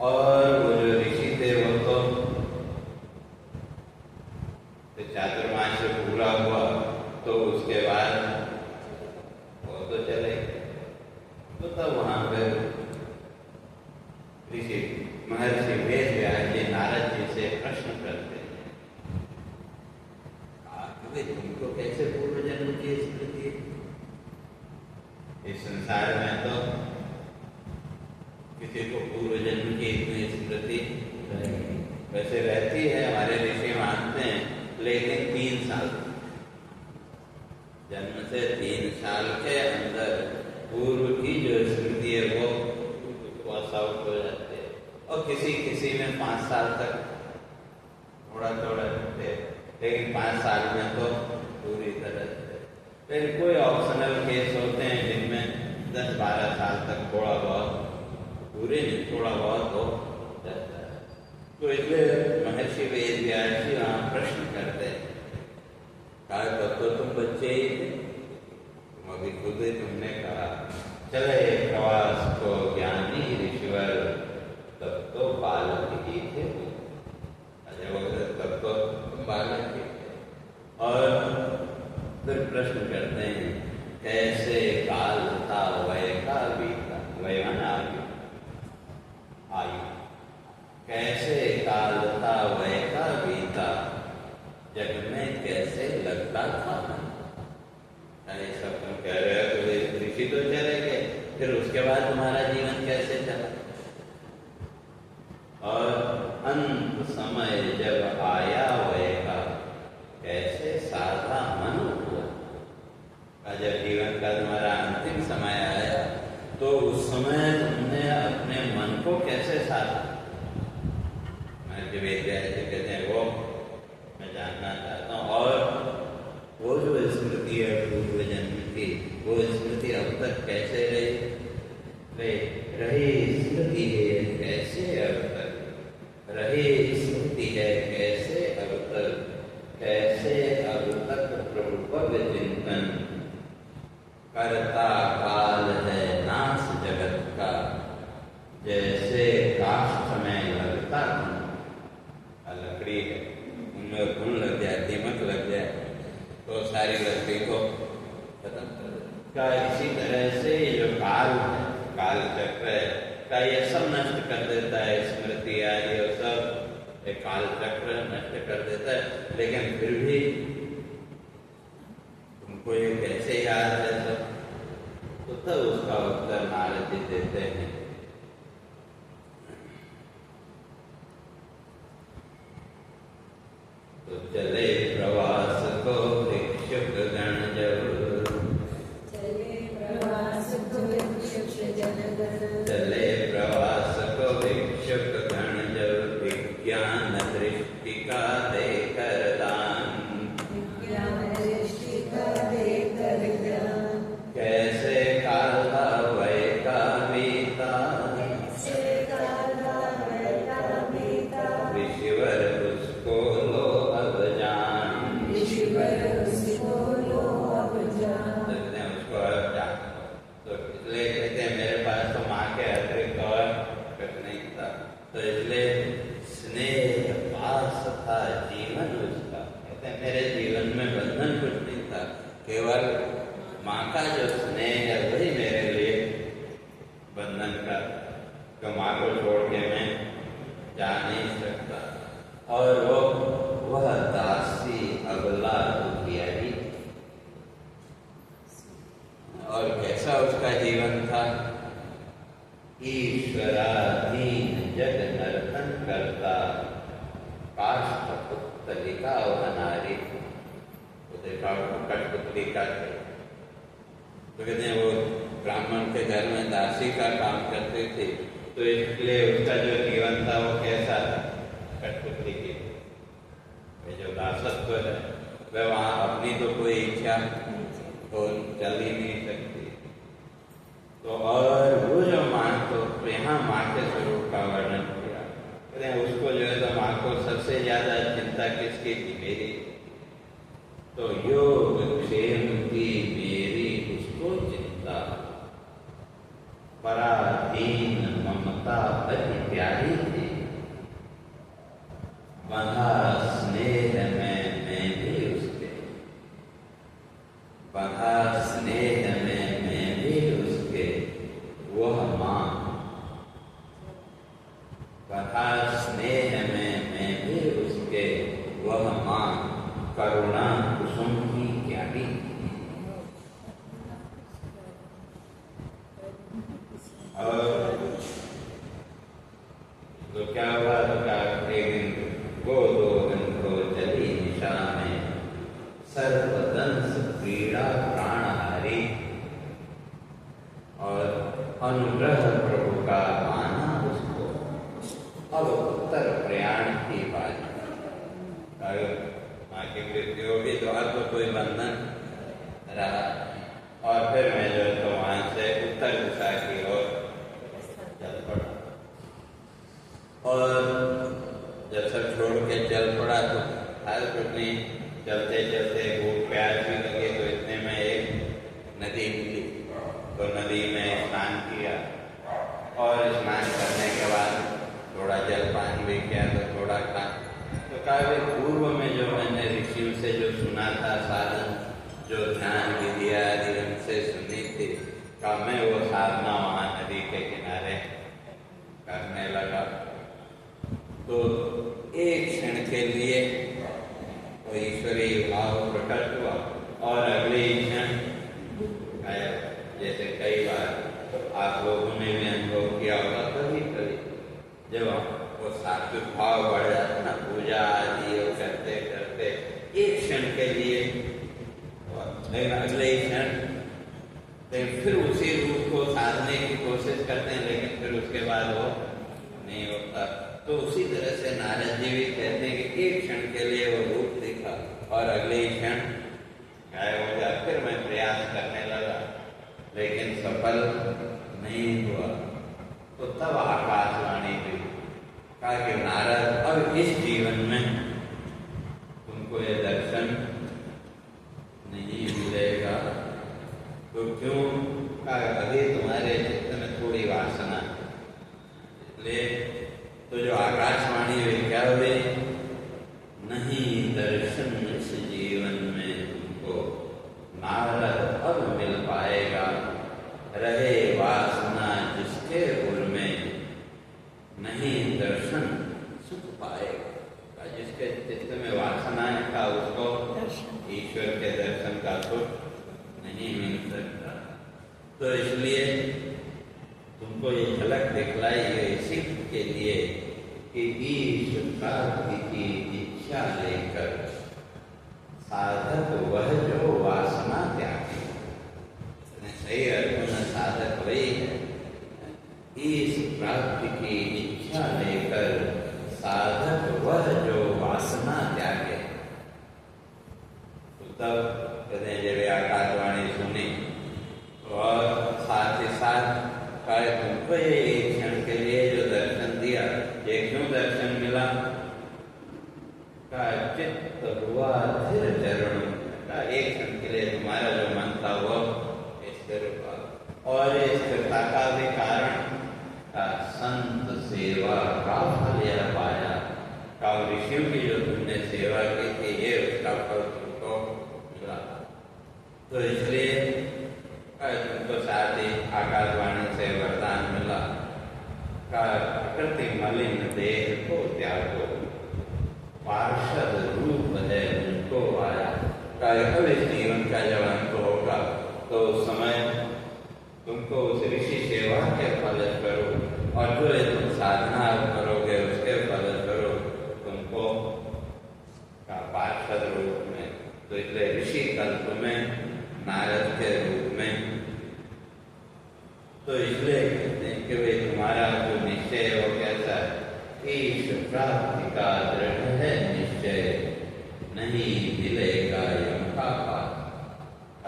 [SPEAKER 1] और वो जो ऋषि थे वो तो चातुर्मास पूरा हुआ तो उसके बाद वो तो चले। तो तब वहां पर ऋषि महर्षि वेदव्यास जी नारद जी से प्रश्न करते हैं, तुमको कैसे पूर्व जन्म की स्मृति? इस संसार में तो किसी को पूर्व जन्म की इतनी स्मृति वैसे रहती है, हमारे ऋषि मानते हैं, लेकिन 3 साल जन्म से 3 साल के अंदर पूर्व की जो स्मृति है वो वॉश आउट हो जाती है। और किसी किसी में 5 साल तक थोड़ा थोड़ा रहते, लेकिन 5 साल में तो पूरी तरह से। लेकिन कोई ऑप्शनल केस होते हैं जिनमें 10-12 साल तक थोड़ा बहुत, पूरे नहीं थोड़ा बहुत हो जाता है। तो इसलिए महर्षि वेदव्यास जी वहाँ प्रश्न करते हैं, कहा तब तो तुम बच्चे ही थे, तुम अभी खुद ही तुमने कहा चले प्रवास को ज्ञानी ऋषिवर, तब तो बालक ही थे। अजय तब तो तुम बालक ही थे। और फिर प्रश्न करते हैं, कैसे काल था वय का बीता, वयमाना आयु, कैसे काल था वय का बीता, जग में कैसे लगता था मन। अरे सब तुम कह रहे हो तो ऋषि तो चले गए, फिर उसके बाद तुम्हारा जीवन कैसे चला? और अंत समय जब आया वय का, कैसे साधा मन हुआ। जब जीवन का तुम्हारा अंतिम समय आया तो उस समय तुमने अपने मन को कैसे साधा? वेदव्यास जी कहते हैं वो मैं जानना चाहता हूँ। और वो जो स्मृति है पूर्व जन्म की, वो स्मृति अब तक कैसे रही स्मृति है कैसे अब तक रही स्मृति है कैसे अब तक, कैसे अब तक प्रभु पद चिंतन करता काल है नाश जगत का, जैसे काष्ठ में लगता लकड़ी है, उनमें घुन लग जाए, दीमक लग जाए तो सारी लकड़ी को खत्म कर देता। इसी तरह से जो काल है, काल चक्र है का ये सब नष्ट कर देता है। स्मृति आदि और सब एक काल चक्र नष्ट कर देता है। लेकिन फिर भी तुमको ये कैसे याद है सब? तो तब उसका उत्तर नारद जी देते हैं, तो चले प्रवास को भिक्षुक गण जब, चले प्रवास को भिक्षुक गण जब, विज्ञान दृष्टि का देकर दान, कैसे काल था वय का बीता, ऋषिवर उसको लो अब जान, उसको अब जान। तो इसलिए कहते हैं मेरे पास तो माँ के अतिरिक्त और कुछ नहीं था, तो इसलिए स्नेह पास था जीवन उसका। कहते हैं मेरे जीवन में बंधन कुछ नहीं था, केवल माँ का जो स्नेह है वही मेरे लिए बंधन का, तो माँ को छोड़ के मैं जा नहीं सकता। और वह दासी अबला दुखियारी, और कैसा उसका जीवन था? ईश्वराधीन जग नर्तन करता, काष्ठ पुतलिका वह नारी। तो देखा कठपुतली टीका थे। तो कहते हैं वो ब्राह्मण के घर में दासी का काम करते थे, तो इसलिए उसका जो जीवन था वो कैसा था, कठपुतली की। जो दासत्व है वह वहाँ अपनी तो कोई इच्छा तो चल ही नहीं सकती। तो और वो जो माँ, तो यहाँ माँ के स्वरूप का वर्णन किया, कहते हैं उसको जो है तो माँ को सबसे ज्यादा चिंता किसकी थी, मेरी। तो योग क्षेम की मेरी उसको चिंता, पराधीन ममता अति प्यारी थी, बंधा स्नेह में मैं भी उसके, बंधा स्नेह में मैं भी उसके, वह माँ, बंधा स्नेह में मैं भी उसके, वह माँ करुणा कुसुम की ज्ञानी। और तो क्या हुआ, तो क्या एक दिन गोदो चली निशा में, सर्वदंश क्रीड़ा प्राणहारी, और अनुग्रह प्रभु का माना उसको, अब उत्तर प्रयाण की बात। माँ की मृत्यु होगी तो अब तो कोई बंधन रहा, और फिर मैं जो तो वहां से उत्तर दिशा की ओर चल पड़ा। और जब सब छोड़ के चल पड़ा तो हाल कुछ नहीं, चलते चलते भूख प्यास भी लगे, तो इतने में एक नदी मिली, तो नदी में स्नान किया, और स्नान करने के बाद थोड़ा जलपान भी किया, तो थोड़ा खा। तो काव्य पूर्व में जो मैंने ऋषियों से जो सुना था साधन, जो ध्यान विधि आदि उनसे सुनी थी, का मैं वो साधना वहाँ नदी के किनारे करने लगा। तो एक क्षण के लिए वो ईश्वरीय भाव प्रकट हुआ, और अगले क्षण जैसे कई बार आप लोगों ने भी अनुभव किया होगा, कभी कभी जब वो सात्विक भाव बढ़ जाता ना, पूजा आदि करते करते एक क्षण के लिए, लेकिन अगले क्षण फिर उसी रूप को साधने की कोशिश करते हैं, लेकिन फिर उसके बाद वो नहीं होता। तो उसी तरह से नारद जी भी कहते हैं कि एक क्षण के लिए वो रूप दिखा, और अगले क्षण गायब हो गया। फिर मैं प्रयास करने लगा, लेकिन सफल नहीं हुआ। तो तब आकाशवाणी हुई, कहा कि नारद, अब इस जीवन में तुमको ये दर्शन नहीं मिलेगा। तो क्यों? कहा अभी तुम्हारे चित्त में थोड़ी वासना, इसलिए तो जो आकाशवाणी हुई क्या हुई, नहीं दर्शन इस जीवन में तुमको नारद अब मिल पाएगा, रहे वासना जिसके उर में, नहीं दर्शन सुख पाएगा। जिसके चित्त में वासना है का उसको ईश्वर के दर्शन का सुख नहीं मिल सकता। तो इसलिए तुमको ये झलक दिखलाई है इसी के लिए कि ईश्वर प्राप्ति की इच्छा लेकर साधक वह जो वासना त्यागी। सही अर्थ में साधक वही है, इस प्राप्ति की इच्छा लेकर साधक वह जो वासना त्यागे। तो तब कहते हैं जब आकाशवाणी सुनी, और साथ ही साथ कहे तुमको ये एक क्षण के लिए जो दर्शन दिया, ये क्यों दर्शन मिला? का चित्त हुआ स्थिर चरण, का एक क्षण के लिए तुम्हारा जो मन था वो स्थिर हुआ, और इस स्थिरता का भी कारण का संत सेवा का फल यह पाया। का ऋषियों की जो तुमने सेवा की थी, ये उसका फल तुमको मिला। तो इसलिए तुमको साथ ही आकाशवाणी से वरदान मिला, का प्रकृति मलिन देह को त्यागो, पार्षद रूप है उनको आया। का इस जीवन का जब अंत होगा, तो उस समय तुमको उस ऋषि सेवा के फल करो, और जो तुम साधना करोगे उसके फल करो, तुमको का पार्षद रूप में। तो इसलिए ऋषि कल्प में नारद के रूप में। तो इसलिए कहते हैं कि भाई तुम्हारा जो निश्चय है वो कैसा है? ईश प्राप्ति का दृढ़ है निश्चय, नहीं मिलेगा यम का पास।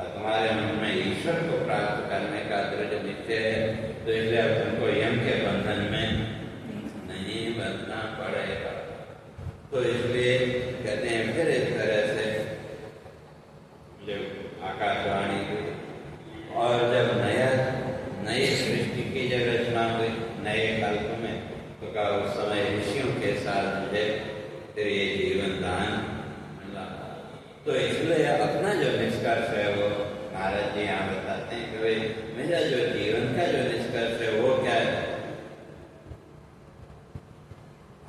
[SPEAKER 1] तुम्हारे मन में ईश्वर को प्राप्त करने का दृढ़ निश्चय है, तो इसलिए अब तुमको यम के बंधन में नहीं बंधना पड़ेगा। तो इसलिए कहते हैं फिर इस तरह से जब आकाशवाणी हुई और जब नई सृष्टि की जब रचना हुई नए कल्प में, तो कहा उस समय ऋषियों के साथ मुझे फिर ये जीवन दान मिला। तो इसलिए अपना जो निष्कर्ष है वो नारद जी यहाँ बताते हैं कि भाई मेरा जो जीवन का जो निष्कर्ष है वो क्या है?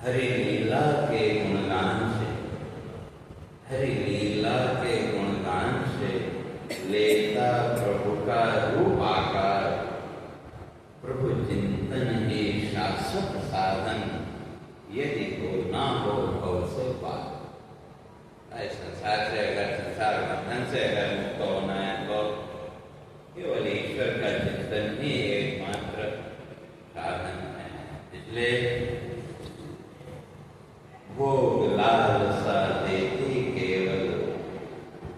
[SPEAKER 1] हरि लीला के गुणगान से, हरि लीला के गुणगान से लेता प्रभु का रूप आकार, प्रभु चिंतन ही शाश्वत साधन, यदि को ना हो भव से पार। संसार से अगर संसार बंधन से अगर मुक्त होना है तो केवल ईश्वर का चिंतन ही एकमात्र साधन है। इसलिए भोग लालसा देती केवल,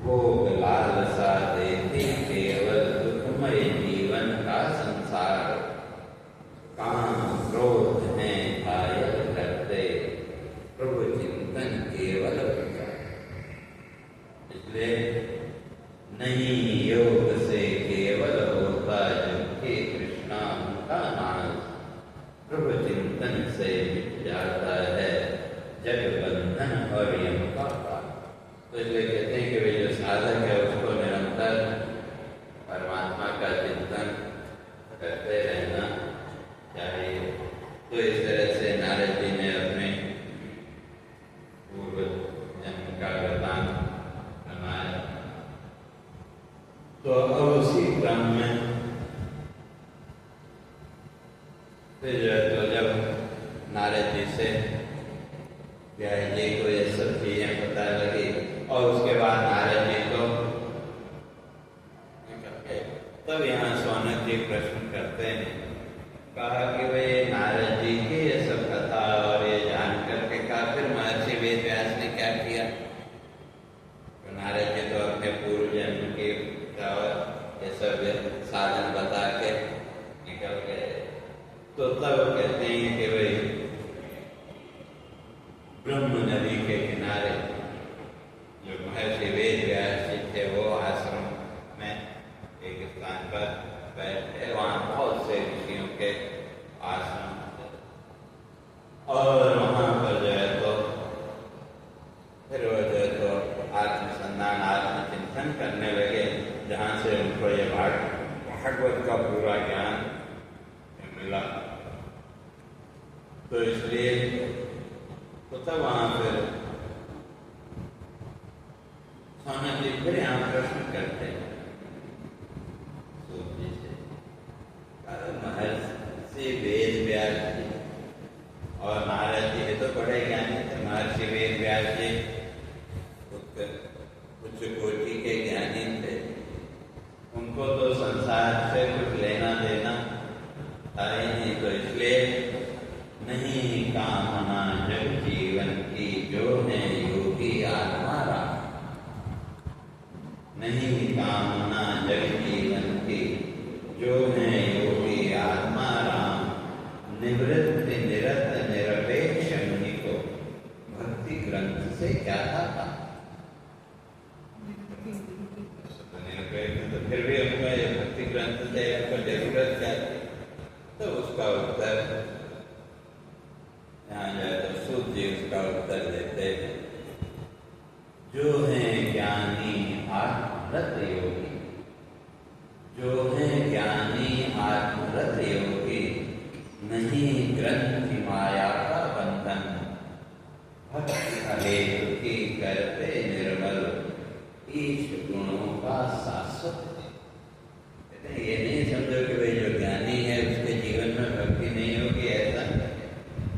[SPEAKER 1] भोग लालसा देती केवल दुखमय जीवन का संसार, काम क्रोध में घायल करते प्रभु चिंतन केवल प्रचार। इसलिए नहीं योग से केवल होता जबकि कृष्णा का नाम, प्रभु चिंतन से मिट जाता है जग बंधन और यम का पार। तो इसलिए कहते हैं कि वे जो साधक है उसको निरंतर परमात्मा का चिंतन करते रहना चाहिए। तो इस तरह से नारद जी ने अपने पूर्व जन्म का वृतांत बनाया। तो अब उसी क्रम में फिर तो जब नारद जी से व्यास जी को ये सब चीजें पता लगी और उसके बाद नारद जी को तब यहाँ सौनक जी प्रश्न करते हैं, कहा कि भाई नारद जी की ये सब कथा और ये जान करके कहा फिर महर्षि वेद व्यास ने क्या किया? तो नारद जी तो अपने पूर्व जन्म की ये सब साधन बता के निकल गए। तो तब कहते हैं कि भाई ब्रह्म नदी के किनारे जो महर्षि वेद व्यास जी थे वो आश्रम में एक स्थान पर बैठे, वहाँ बहुत से ऋषियों के आश्रम थे और वहाँ पर जो है तो फिर वो जो है तो आत्मसंधान आत्मचिंतन करने लगे, जहाँ से उनको ये भागवत का पूरा ज्ञान मिला। तो इसलिए तो तब वहाँ फिर सौनक जी फिर यहाँ प्रश्न करते हैं सूत जी से, महर्षि वेद व्यास जी और नारद जी तो बड़े ज्ञानी थे। महर्षि वेद व्यास जी उच्च कोटि के ज्ञानी थे, उनको तो संसार से कुछ लेना देना था ही नहीं। तो इसलिए नहीं कामना जग जीवन की जो है योगी आत्मा राम, नहीं कामना जग जीवन की जो है योगी आत्मा राम, निवृत्ति निरत निरपेक्ष मुनि को भक्ति ग्रंथ से क्या था? तो फिर भी हमको ये भक्ति ग्रंथ से हमको जरूरत क्या थी? तो उसका उत्तर यहाँ जाए तो सूत जी उसका उत्तर देते हैं, जो है ज्ञानी आत्मरत योगी, जो है ज्ञानी आत्मरत योगी, नहीं ग्रंथि माया का बंधन, भक्ति अहेतु की करते निर्मल, ईश गुणों का शाश्वत। ये नहीं समझो कि भाई जो ज्ञानी है उसके जीवन में भक्ति नहीं होगी, ऐसा नहीं।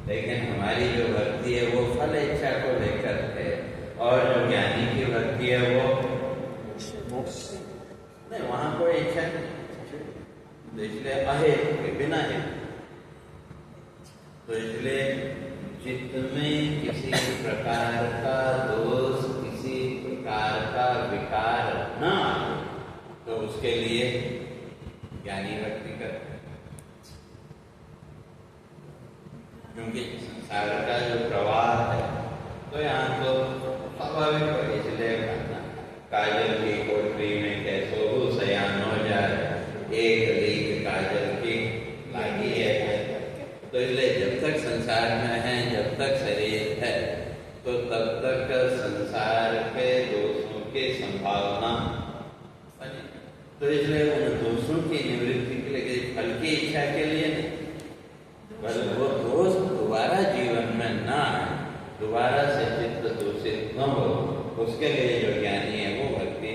[SPEAKER 1] लेकिन हमारी जो भक्ति है वो फल इच्छा को लेकर है, और जो ज्ञानी की भक्ति है वो नहीं, वहां कोई इच्छा नहीं, तो इसलिए अहेतु के बिना है। तो इसलिए चित्त में किसी प्रकार का दोष, किसी प्रकार का विकार न आए, तो उसके लिए ज्ञानी भक्ति करते हैं। क्योंकि संसार का जो प्रवाह है, तो यहाँ तो स्वाभाविक है, इसलिए काजल की कोठरी में कैसो हो सयान हो जाए, एक लीक काजल की लागी है। तो इसलिए जब तक संसार में है, जब तक शरीर है, तो तब तक संसार के दोषों की संभावना बनी। तो इसलिए उन दोषों की निवृत्ति के लिए, फल की इच्छा के लिए नहीं, बल्कि वो दोष दोबारा जीवन में न आए, दोबारा से चित्त दूषित न हो, उसके लिए जो ज्ञानी है वो भक्ति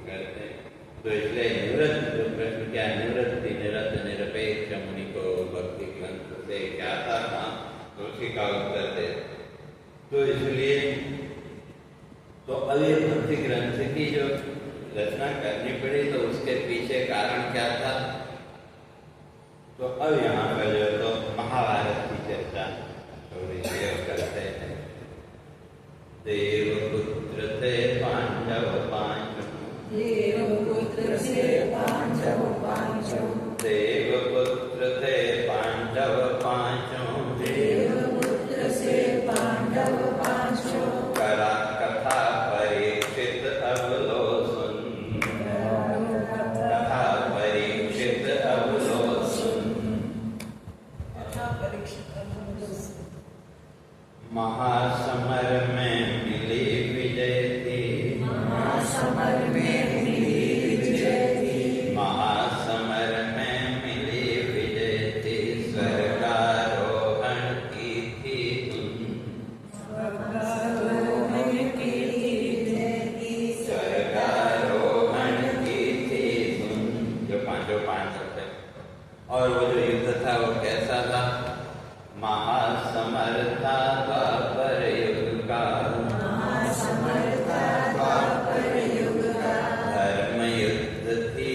[SPEAKER 1] करते हैं। तो इसलिए निवृत्त, जो प्रश्न क्या निवृत्ति निरत निरपेक्ष मुनि को भक्ति ग्रंथ से क्या था, तो उसी का उत्तर दे। तो इसलिए तो अब ये भक्ति ग्रंथ की जो रचना करनी पड़ी, तो उसके पीछे कारण क्या था? तो अब यहाँ पर जो तो महाभारत की चर्चा थोड़ी देर करते हैं। देवपुत्र थे पांडव पांचों,
[SPEAKER 2] देवपुत्र से पांडव पांचों,
[SPEAKER 1] देवपुत्र थे पांडव पांचों,
[SPEAKER 2] देवपुत्र से पांडव पांचों,
[SPEAKER 1] करा कथा परीक्षित अब लो सुन, कथा परीक्षित अब लो सुन। महासमर में मिली विजय थी,
[SPEAKER 2] महासमर में मिली विजय थी,
[SPEAKER 1] महासमर में मिली विजय थी, स्वर्गारोहण की थी धुन,
[SPEAKER 2] स्वर्गारोहण की विजय थी,
[SPEAKER 1] स्वर्गारोहण की थी धुन। जो पांचों पांडव थे, और वो जो युद्ध था वो कैसा था? महासमर्था द्वापर युग का,
[SPEAKER 2] महासमर्था द्वापर युग का,
[SPEAKER 1] धर्म युद्ध थी,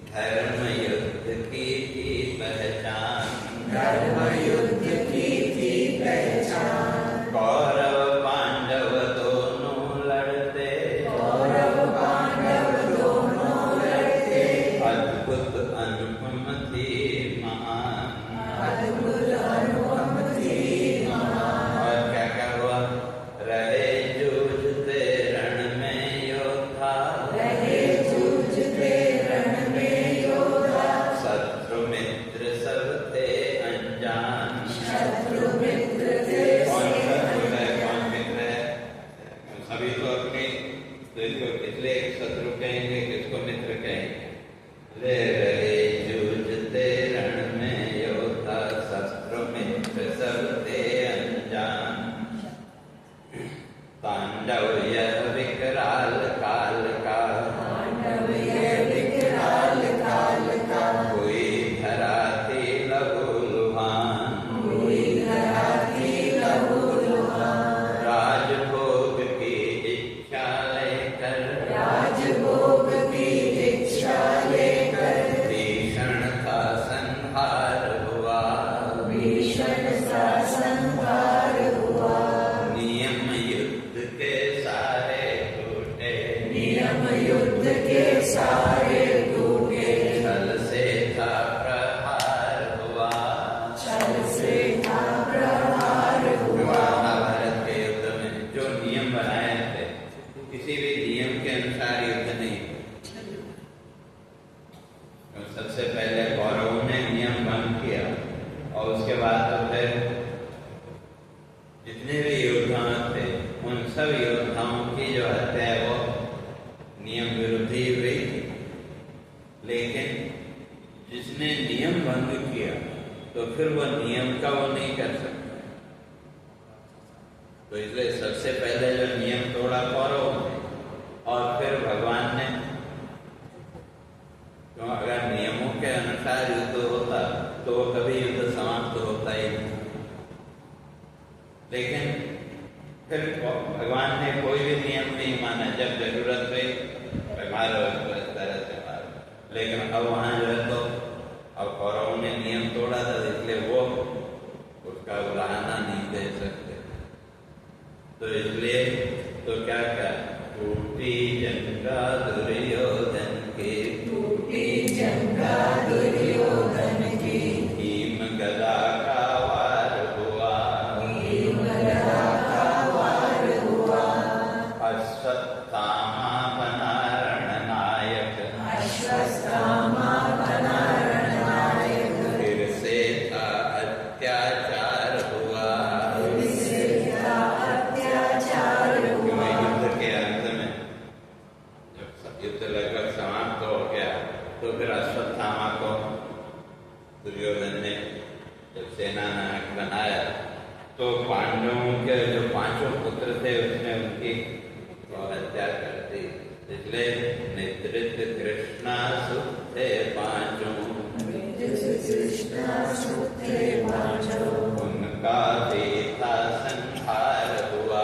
[SPEAKER 1] धर्म युद्ध की थी पहचान,
[SPEAKER 2] धर्म युद्ध की थी पहचान,
[SPEAKER 1] कौरव पांडव दोनों लड़ते,
[SPEAKER 2] कौरव पांडव दोनों लड़ते,
[SPEAKER 1] अद्भुत अनुपम थी महान,
[SPEAKER 2] अद्भुत अनुपम थी महान।
[SPEAKER 1] और क्या क्या हुआ? रहे जूझते रण में योद्धा,
[SPEAKER 2] रहे जूझते रण में योद्धा,
[SPEAKER 1] शत्रु मित्र सब थे अनजान।
[SPEAKER 2] शत्रु मित्र थे
[SPEAKER 1] कौन शत्रु है, कौन मित्र है? सभी तो अपने, तो इसको किसलिए शत्रु कहेंगे, किसको मित्र कहेंगे? ले रहे जूझते रण में योद्धा, शत्रु मित्र सब थे अनजान। तांडव यह विकराल काल का,
[SPEAKER 2] पांडव यह विकराल काल का,
[SPEAKER 1] कोई धरा थी लघुलुहान,
[SPEAKER 2] कोई धरा थी लघुलुहान,
[SPEAKER 1] राजभोग की इच्छा लेकर,
[SPEAKER 2] राजभोग की इच्छा लेकर,
[SPEAKER 1] भीषण था संहार हुआ,
[SPEAKER 2] भीषण सा संहार हुआ,
[SPEAKER 1] नियम युद्ध के सारे टूटे,
[SPEAKER 2] नियम युद्ध के सारे टूटे,
[SPEAKER 1] छल से था प्रहार हुआ।
[SPEAKER 2] छल से था प्रहार हुआ।
[SPEAKER 1] महाभारत के युद्ध में जो नियम बनाए थे, किसी भी नियम के अनुसार युद्ध नहीं। तो सबसे पहले कौरवों ने नियम भंग किया, और उसके बाद तो फिर जितने भी योद्धा थे, उन सब योद्धाओं की जो हत्या है वो नियम विरुद्ध ही हुई। लेकिन जिसने नियम भंग किया, तो फिर वो नियम का वो नहीं कर सकता। तो इसलिए सबसे पहले जो नियम तोड़ा कौरवों ने, और फिर भगवान ने। तो अगर नियमों के अनुसार युद्ध होता, तो वो कभी युद्ध समाप्त होता ही नहीं। लेकिन फिर भगवान ने कोई भी नियम नहीं माना। जब जरूरत हुई, मारो इस तरह से लेकिन अब वहाँ जो है तो अब कौरवों ने नियम तोड़ा था, इसलिए वो उसका उलाहना नहीं दे सकते। तो इसलिए तो क्या क्या टूटी जंगा दुर्योधन की,
[SPEAKER 2] टूटी जंगा दुर्योधन की,
[SPEAKER 1] भीम गदा का वार हुआ,
[SPEAKER 2] भीम गदा का वार हुआ,
[SPEAKER 1] अश्वत्थामा बना रणनायक,
[SPEAKER 2] अश्वत्थामा बना रणनायक,
[SPEAKER 1] फिर से था अत्याचार हुआ।
[SPEAKER 2] इससे का अत्याचार हुआ।
[SPEAKER 1] युद्ध के अंत में जब युद्ध लगभग समाप्त हो गया तो फिर अश्वत्थामा को दुर्योधन ने जब सेना नायक बनाया तो पांडवों के जो 5 पुत्र थे उसने उनकी हत्या कर दी। इसलिए नेतृत्व कृष्णा सुते 5,
[SPEAKER 2] कृष्णा सुते 5,
[SPEAKER 1] उनका भी था संहार हुआ,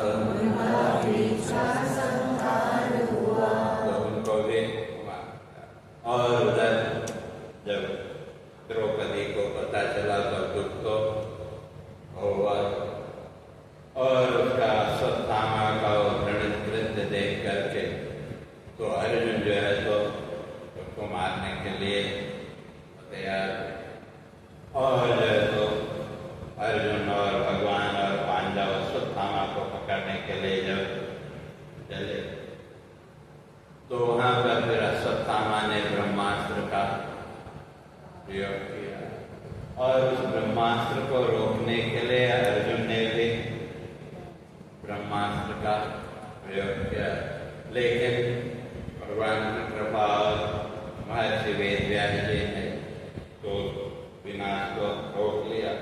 [SPEAKER 2] उनका भी था संहार हुआ।
[SPEAKER 1] तो उनको भी और उधर जब द्रौपदी को पता चला तो दुख तो हुआ और उसका अश्वत्थामा का कृत्य देख करके तो अर्जुन जो है तो उसको मारने के लिए तैयार और जो है तो अर्जुन और भगवान और पांडव अश्वत्थामा को पकड़ने के लिए जब चले तो वहां पर फिर अश्वत्थामा ने ब्रह्मास्त्र का प्रयोग किया और उस ब्रह्मास्त्र को रोकने के लिए अर्जुन ने भी ब्रह्मास्त्र का प्रयोग किया, लेकिन भगवान की कृपा और महर्षि वेदव्यास जी ने तो विनाश को रोक लिया।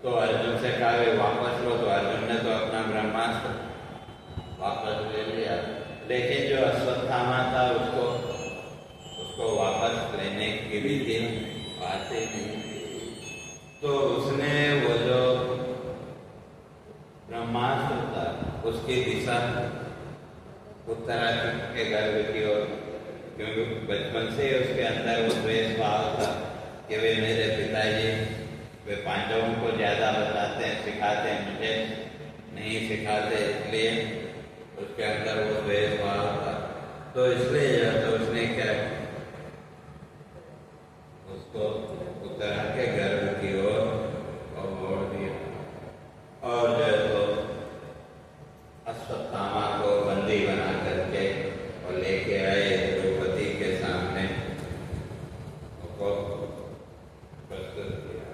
[SPEAKER 1] तो अर्जुन से कहा वे वापस लो, तो अर्जुन ने तो अपना ब्रह्मास्त्र वापस ले लिया, लेकिन जो अश्वत्थामा था उसको वापस लेने की भी बातें नहीं थी। तो उसने वो जो ब्रह्मास्त्र था उसकी दिशा उत्तराखंड के गर्भ की ओर, क्योंकि बचपन से उसके अंदर वो द्वेष भाव था कि वे मेरे पिताजी वे पांडवों को ज्यादा बताते हैं सिखाते हैं, मुझे नहीं सिखाते, इसलिए उसके अंदर वो द्वेष भाव था। तो इसलिए तो उसने क्या उसको उत्तराखंड के गर्भ की ओर मोड़ दिया और जो है तो अश्वत्थामा को बंदी बना करके और लेके आए द्रौपदी के सामने उसको प्रस्तुत किया।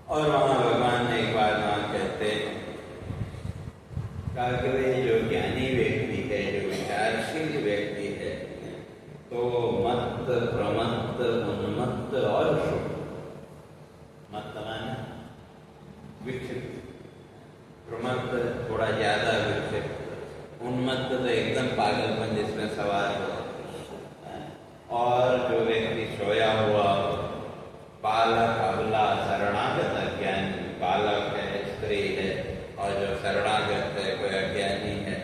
[SPEAKER 1] और वहां भगवान ने एक बार वहां कहते कहा कि वे जो ज्ञानी व्यक्ति है, जो विचारशील व्यक्ति है, तो मत प्रमत्त उन्मत्त और शुभ, मत माने विक्षिप्त, प्रमत्त थोड़ा ज्यादा विक्षिप्त, उन्मत्त तो एकदम पागलपन जिसमें सवार हो, और जो व्यक्ति सोया हुआ, बालक अबला शरणागत अज्ञानी, बालक है स्त्री है और जो शरणागत है कोई अज्ञानी है,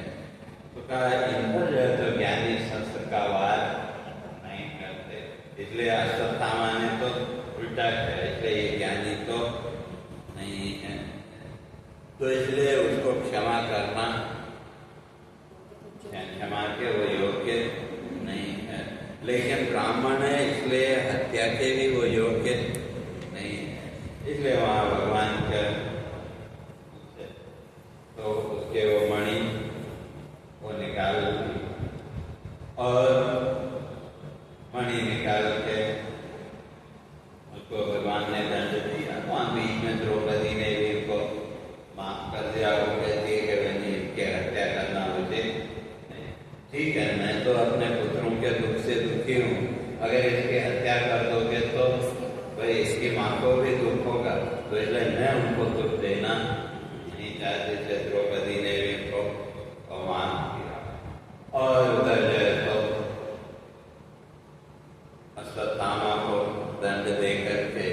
[SPEAKER 1] तो कहा इन पर जो है तो ज्ञानी शस्त्र का वार नहीं करते। इसलिए अश्वत्थामा ने तो उल्टा है, इसलिए ये ज्ञानी तो नहीं है, तो इसलिए उसको क्षमा करना, क्षमा के वो योग्य नहीं है। लेकिन ब्राह्मण है इसलिए हत्या के भी वो योग्य नहीं है। इसलिए वहाँ भगवान के तो उसके वो मणि वो निकाल दी और मणि निकाल के उसको भगवान ने दंड दिया। वहाँ बीच में द्रौपदी ने भी उनको माफ कर दिया। वो कहती है कि मैंने इसकी हत्या करना उचित नहीं। ठीक है, मैं तो अपने पुत्रों के दुख से दुखी हूँ, अगर इसकी हत्या कर दोगे तो भाई इसकी माँ को भी दुख होगा, तो इसलिए मैं उनको दुख देना नहीं चाहती थी। द्रौपदी ने भी उनको अवमान किया और उधर जो है तो अश्वत्थामा को दंड दे करके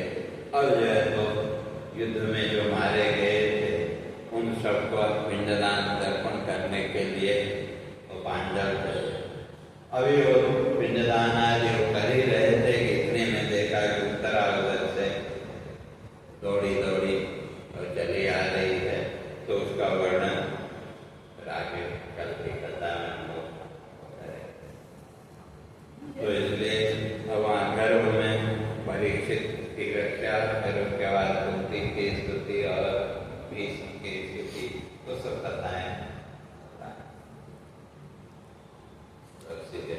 [SPEAKER 1] और जो है तो युद्ध में जो मारे गए थे उन सबको पिंडदान तर्पण करने के लिए वो पांडव थे। अभी वो स्नान आदि वो कर ही रहे थे कि इतने में देखा कि उत्तरा उधर से दौड़ी दौड़ी और चली आ रही है। तो उसका वर्णन आगे कल की कथा में हम लोग करेंगे। तो इसलिए वहाँ गर्भ में परीक्षित की रक्षा, फिर उसके बाद कुंती की स्तुति और भीष्म की स्तुति, तो सब कथाएं सीधे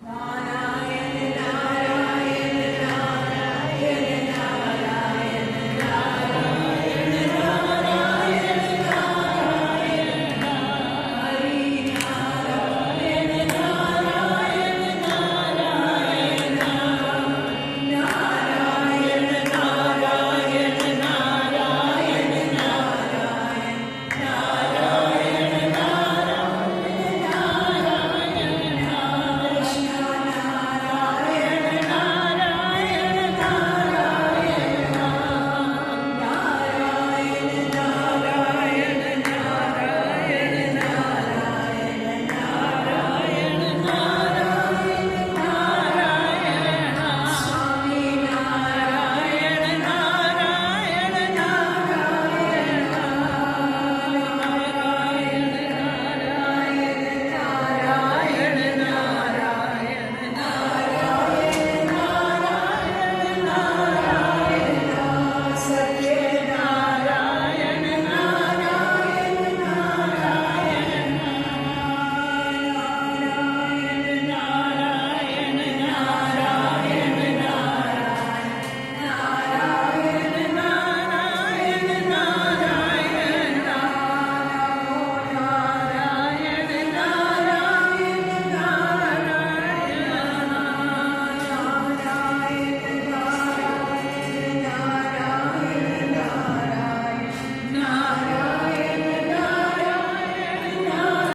[SPEAKER 2] नारायण नारायण